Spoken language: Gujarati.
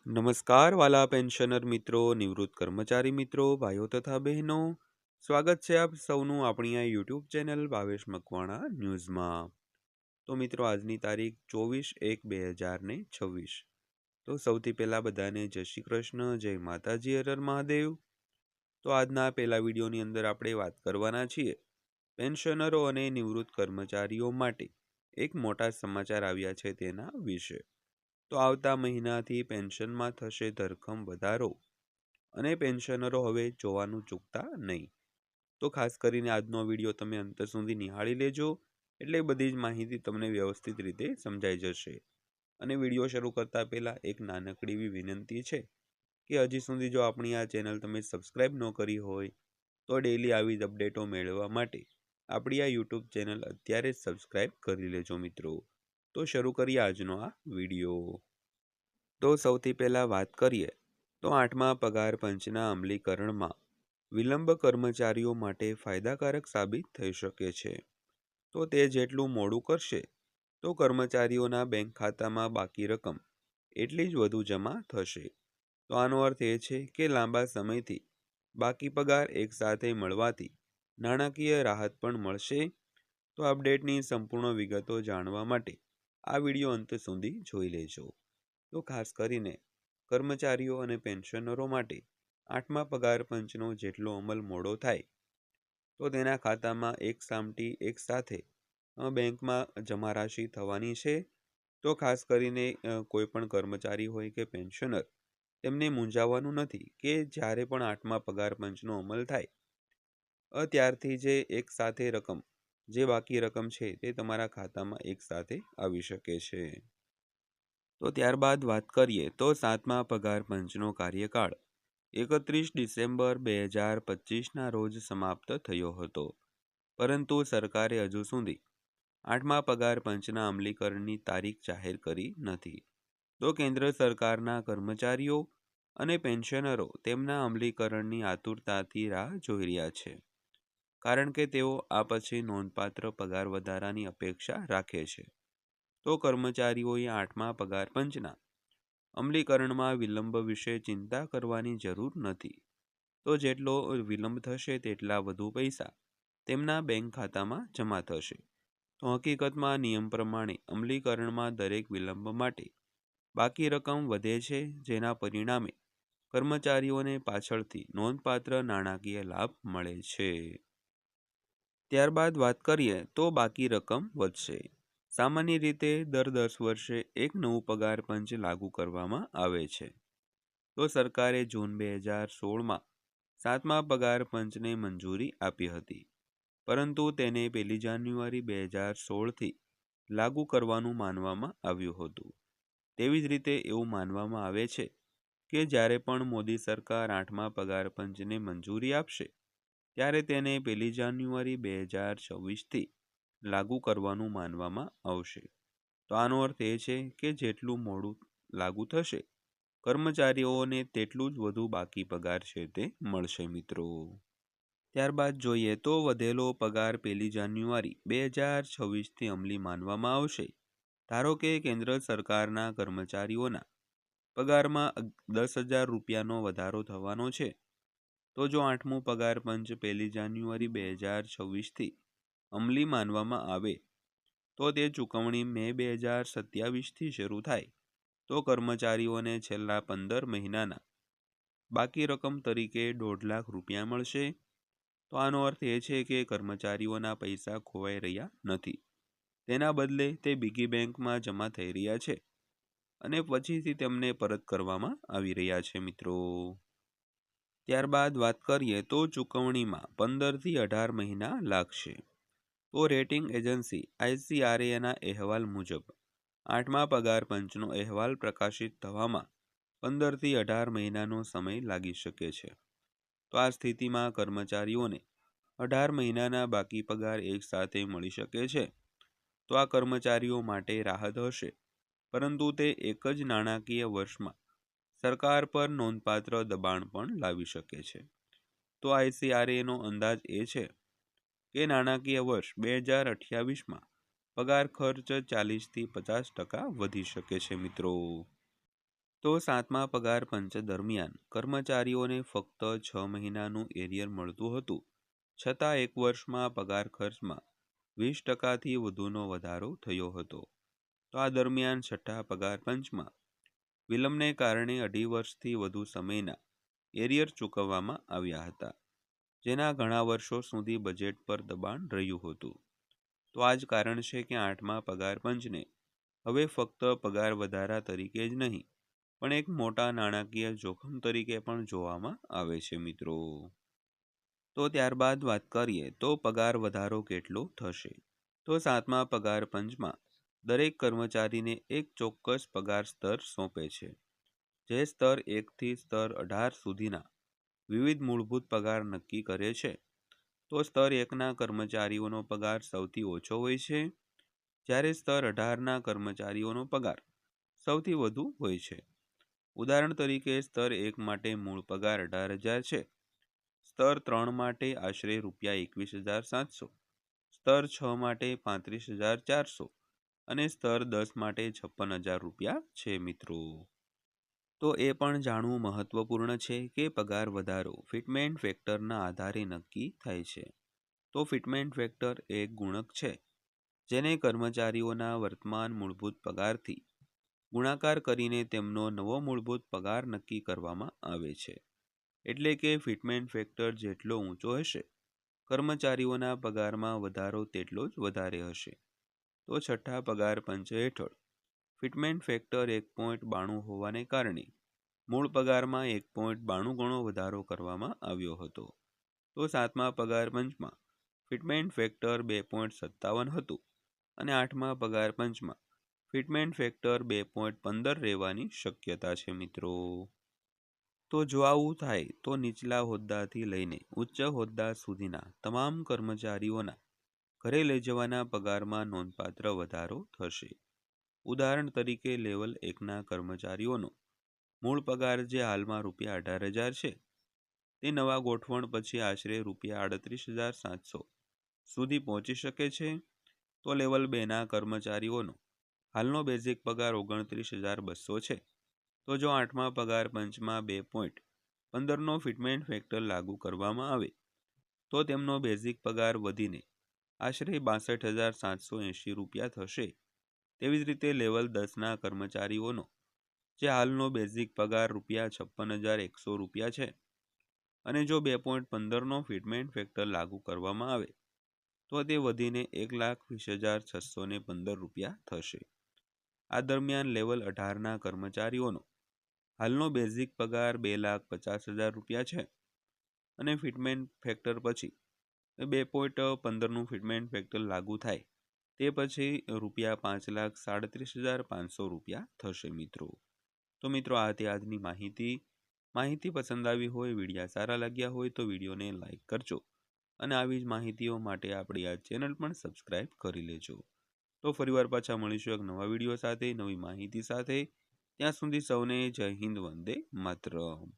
નમસ્કાર વાલા પેન્શનર મિત્રો, નિવૃત્ત કર્મચારી મિત્રો, ભાઈઓ તથા બહેનો. સ્વાગત છે આપ સૌનું આપણી આ યુટ્યુબ ચેનલ ભાવેશ મકવાણા ન્યૂઝમાં. તો મિત્રો, આજની તારીખ 24/1/2026. તો સૌથી પહેલાં બધાને જય શ્રી કૃષ્ણ, જય માતાજી, હર હર મહાદેવ. તો આજના પહેલા વિડીયોની અંદર આપણે વાત કરવાના છીએ પેન્શનરો અને નિવૃત્ત કર્મચારીઓ માટે એક મોટા સમાચાર આવ્યા છે તેના વિશે. તો આવતા મહિનાથી પેન્શનમાં થશે ધરખમ વધારો અને પેન્શનરો હવે જોવાનું ચૂકતા નહીં. તો ખાસ કરીને આજનો વિડીયો તમે અંત સુધી નિહાળી લેજો, એટલે બધી જ માહિતી તમને વ્યવસ્થિત રીતે સમજાઈ જશે. અને વિડીયો શરૂ કરતા પહેલાં એક નાનકડી એવી વિનંતી છે કે હજી સુધી જો આપણી આ ચેનલ તમે સબસ્ક્રાઈબ ન કરી હોય તો ડેઈલી આવી જ અપડેટો મેળવવા માટે આપણી આ યુટ્યુબ ચેનલ અત્યારે જ સબસ્ક્રાઈબ કરી લેજો મિત્રો. તો શરૂ કરીએ આજનો આ વિડીયો. તો સૌથી પહેલાં વાત કરીએ તો 8મા પગાર પંચના અમલીકરણમાં વિલંબ કર્મચારીઓ માટે ફાયદાકારક સાબિત થઈ શકે છે. તો તે જેટલું મોડું કરશે તો કર્મચારીઓના બેંક ખાતામાં બાકી રકમ એટલી જ વધુ જમા થશે. તો આનો અર્થ એ છે કે લાંબા સમયથી બાકી પગાર એકસાથે મળવાથી નાણાકીય રાહત પણ મળશે. તો અપડેટની સંપૂર્ણ વિગતો જાણવા માટે આ વિડીયો અંત સુધી જોઈ લેજો. તો ખાસ કરીને કર્મચારીઓ અને પેન્શનરો માટે 8મા પગાર પંચનો જેટલો અમલ મોડો થાય તો તેના ખાતામાં એક સામટી એક સાથે બેંકમાં જમા રાશિ થવાની છે. તો ખાસ કરીને કોઈ પણ કર્મચારી હોય કે પેન્શનર, તેમને મૂંઝાવાનું નથી કે જ્યારે પણ 8મા પગાર પંચનો અમલ થાય ત્યારથી જે એક સાથે રકમ, જે બાકી રકમ છે તે તમારા ખાતામાં એક સાથે આવી શકે છે. તો ત્યારબાદ વાત કરીએ તો 7મા પગાર પંચનો કાર્યકાળ 31 ડિસેમ્બર 2025ના રોજ સમાપ્ત થયો હતો, પરંતુ સરકારે હજુ સુધી 8મા પગાર પંચના અમલીકરણની તારીખ જાહેર કરી નથી. તો કેન્દ્ર સરકારના કર્મચારીઓ અને પેન્શનરો તેમના અમલીકરણની આતુરતાથી રાહ જોઈ રહ્યા છે, કારણ કે તેઓ આ પછી નોંધપાત્ર પગાર વધારાની અપેક્ષા રાખે છે. તો કર્મચારીઓએ 8મા પગાર પંચના અમલીકરણમાં વિલંબ વિશે ચિંતા કરવાની જરૂર નથી. તો જેટલો વિલંબ થશે તેટલા વધુ પૈસા તેમના બેંક ખાતામાં જમા થશે. તો હકીકતમાં નિયમ પ્રમાણે અમલીકરણમાં દરેક વિલંબ માટે બાકી રકમ વધે છે, જેના પરિણામે કર્મચારીઓને પાછળથી નોંધપાત્ર નાણાકીય લાભ મળે છે. ત્યારબાદ વાત કરીએ તો બાકી રકમ વધશે. સામાન્ય રીતે દર 10 વર્ષે એક નવું પગાર પંચ લાગુ કરવામાં આવે છે. તો સરકારે જૂન 2016માં 7મા પગાર પંચને મંજૂરી આપી હતી, પરંતુ તેને 1 જાન્યુઆરી 2016થી લાગુ કરવાનું માનવામાં આવ્યું હતું. તેવી જ રીતે એવું માનવામાં આવે છે કે જ્યારે પણ મોદી સરકાર 8મા પગાર પંચને મંજૂરી આપશે ત્યારે તેને 1 જાન્યુઆરી 2026થી લાગુ કરવાનું માનવામાં આવશે. તો આનો અર્થ એ છે કે જેટલું મોડું લાગુ થશે, કર્મચારીઓને તેટલું જ વધુ બાકી પગાર છે તે મળશે મિત્રો. ત્યારબાદ જોઈએ તો વધેલો પગાર 1 જાન્યુઆરી 2026થી અમલી માનવામાં આવશે. ધારો કે કેન્દ્ર સરકારના કર્મચારીઓના પગારમાં 10,000 રૂપિયાનો વધારો થવાનો છે. તો જો 8મું પગાર પંચ 1 જાન્યુઆરી 2026થી અમલી માનવામાં આવે તો તે ચૂકવણી મે 2027થી શરૂ થાય. તો કર્મચારીઓને છેલ્લા 15 મહિનાના બાકી રકમ તરીકે 1.5 લાખ રૂપિયા મળશે. તો આનો અર્થ એ છે કે કર્મચારીઓના પૈસા ખોવાઈ રહ્યા નથી, તેના બદલે તે બિગી બેંકમાં જમા થઈ રહ્યા છે અને પછીથી તેમને પરત કરવામાં આવી રહ્યા છે મિત્રો. ત્યારબાદ વાત કરીએ તો ચૂકવણીમાં 15થી 18 મહિના લાગશે. તો રેટિંગ એજન્સી ICRAના અહેવાલ મુજબ 8મા પગાર પંચનો અહેવાલ પ્રકાશિત થવામાં 15થી 18 મહિનાનો સમય લાગી શકે છે. તો આ સ્થિતિમાં કર્મચારીઓને 18 મહિનાના બાકી પગાર એકસાથે મળી શકે છે. તો આ કર્મચારીઓ માટે રાહત હશે, પરંતુ તે એક જ નાણાકીય વર્ષમાં સરકાર પર નોંધપાત્ર દબાણ પણ લાવી શકે છે. તો ICRAનો અંદાજ એ છે કે નાણાકીય વર્ષ 2028માં પગાર ખર્ચ 40થી 50% વધી શકે છે મિત્રો. તો 7મા પગાર પંચ દરમિયાન કર્મચારીઓને ફક્ત 6 મહિનાનું એરિયર મળતું હતું, છતાં એક વર્ષમાં પગાર ખર્ચમાં 20%થી વધુનો વધારો થયો હતો. તો આ દરમિયાન છઠ્ઠા પગાર પંચમાં વિલંબને કારણે 2.5 વર્ષથી વધુ સમયના એરિયર ચૂકવવામાં આવ્યા હતા, જેના ઘણા વર્ષો સુધી બજેટ પર દબાણ રહ્યું હતું. તો આ જ કારણ છે કે 8મા પગાર પંચને હવે ફક્ત પગાર વધારા તરીકે જ નહીં, પણ એક મોટા નાણાકીય જોખમ તરીકે પણ જોવામાં આવે છે મિત્રો. તો ત્યારબાદ વાત કરીએ તો પગાર વધારો કેટલો થશે. તો 7મા પગાર પંચમાં દરેક કર્મચારીને એક ચોક્કસ પગાર સ્તર સોંપે છે, જે સ્તર 1 થી સ્તર 18 સુધીના વિવિધ મૂળભૂત પગાર નક્કી કરે છે. તો સ્તર 1ના કર્મચારીઓનો પગાર સૌથી ઓછો હોય છે, જ્યારે સ્તર 18ના કર્મચારીઓનો પગાર સૌથી વધુ હોય છે. ઉદાહરણ તરીકે સ્તર 1 માટે મૂળ પગાર 18,000 છે, સ્તર 3 માટે આશરે ₹21,700, સ્તર 6 માટે ₹35,400 અને સ્તર 10 માટે ₹56,000 છે મિત્રો. તો એ પણ જાણવું મહત્વપૂર્ણ છે કે પગાર વધારો ફિટમેન્ટ ફેક્ટરના આધારે નક્કી થાય છે. તો ફિટમેન્ટ ફેક્ટર એક ગુણક છે જેને કર્મચારીઓના વર્તમાન મૂળભૂત પગારથી ગુણાકાર કરીને તેમનો નવો મૂળભૂત પગાર નક્કી કરવામાં આવે છે. એટલે કે ફિટમેન્ટ ફેક્ટર જેટલો ઊંચો હશે, કર્મચારીઓના પગારમાં વધારો તેટલો જ વધારે હશે. તો છઠ્ઠા પગાર પંચ હેઠળ ફિટમેન્ટ ફેક્ટર 1.92 હોવાને કારણે મૂળ પગારમાં 1.92 ગણો વધારો કરવામાં આવ્યો હતો. તો 7મા પગાર પંચમાં ફિટમેન્ટ ફેક્ટર 2.57 હતું અને 8મા પગાર પંચમાં ફિટમેન્ટ ફેક્ટર 2.15 રહેવાની શક્યતા છે મિત્રો. તો જો આવું થાય તો નીચલા હોદ્દાથી લઈને ઉચ્ચ હોદ્દા સુધીના તમામ કર્મચારીઓના ઘરે લઈ જવાના પગારમાં નોંધપાત્ર વધારો થશે. ઉદાહરણ તરીકે લેવલ 1ના કર્મચારીઓનો મૂળ પગાર જે હાલમાં ₹18,000 છે, તે નવા ગોઠવણ પછી આશરે ₹38,700 સુધી પહોંચી શકે છે. તો લેવલ 2ના કર્મચારીઓનો હાલનો બેઝિક પગાર ₹29,200 છે. તો જો 8મા પગાર પંચમાં 2.15નો ફિટમેન્ટ ફેક્ટર લાગુ કરવામાં આવે તો તેમનો બેઝિક પગાર વધીને આશરે ₹62,780 થશે. તેવી જ રીતે લેવલ 10ના કર્મચારીઓનો જે હાલનો બેઝિક પગાર ₹56,100 છે અને જો 2.15નો ફિટમેન્ટ ફેક્ટર લાગુ કરવામાં આવે તો તે વધીને ₹1,20,615 થશે. આ દરમિયાન લેવલ 18ના કર્મચારીઓનો હાલનો બેઝિક પગાર ₹2,50,000 છે અને ફિટમેન્ટ ફેક્ટર પછી 2.15નું ફિટમેન્ટ ફેક્ટર લાગુ થાય તે પછી ₹5,37,500 થશે મિત્રો. તો મિત્રો આ હતી આજની માહિતી પસંદ આવી હોય, વિડીયો સારા લાગ્યા હોય તો વિડીયોને લાઈક કરજો અને આવી જ માહિતીઓ માટે આપણી આ ચેનલ પણ સબસ્ક્રાઈબ કરી લેજો. તો ફરીવાર પાછા મળીશું એક નવા વિડીયો સાથે, નવી માહિતી સાથે. ત્યાં સુધી સૌને જય હિન્દ, વંદે માતરમ.